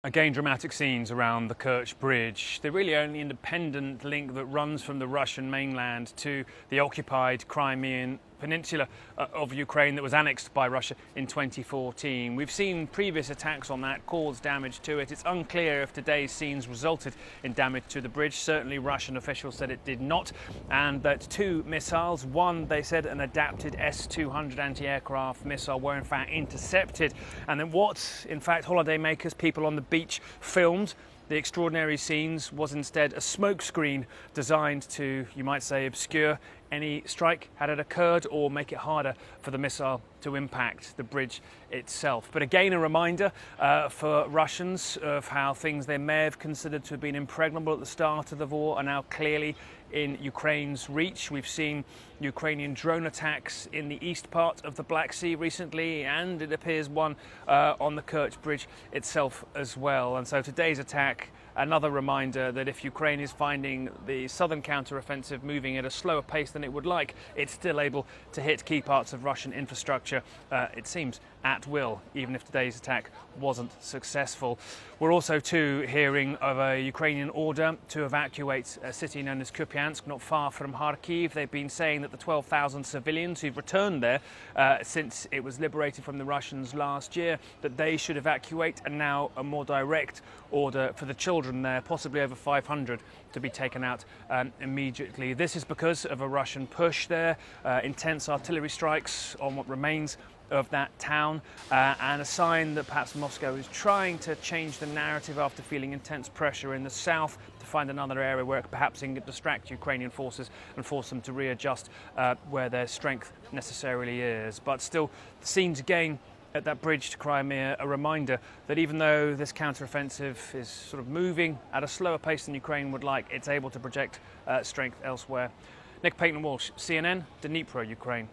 Again, dramatic scenes around the Kertch bridge, the really only independent link that runs from the Russian mainland to the occupied Crimean peninsula of Ukraine that was annexed by Russia in 2014. We've seen previous attacks on that cause damage to it. It's unclear if today's scenes resulted in damage to the bridge. Certainly Russian officials said it did not, and that two missiles, one they said an adapted S-200 anti-aircraft missile, were in fact intercepted, and then what in fact holidaymakers, people on the beach, filmed the extraordinary scenes was instead a smokescreen designed to, you might say, obscure any strike had it occurred or make it harder for the missile to impact the bridge itself. But again, a reminder for Russians of how things they may have considered to have been impregnable at the start of the war are now clearly in Ukraine's reach. We've seen Ukrainian drone attacks in the east part of the Black Sea recently, and it appears one on the Kertch bridge itself as well. And so today's attack, another reminder that if Ukraine is finding the southern counter-offensive moving at a slower pace than it would like, it's still able to hit key parts of Russian infrastructure, it seems, at will, even if today's attack wasn't successful. We're also too hearing of a Ukrainian order to evacuate a city known as Kupiansk, not far from Kharkiv. They've been saying that the 12,000 civilians who've returned there since it was liberated from the Russians last year, that they should evacuate, and now a more direct order for the children there, possibly over 500, to be taken out immediately. This is because of a Russian push there, intense artillery strikes on what remains of that town, and a sign that perhaps Moscow is trying to change the narrative after feeling intense pressure in the south to find another area where perhaps it can distract Ukrainian forces and force them to readjust where their strength necessarily is. But still, the scenes again at that bridge to Crimea, a reminder that even though this counter-offensive is sort of moving at a slower pace than Ukraine would like, it's able to project strength elsewhere. Nick Payton-Walsh, CNN, Dnipro, Ukraine.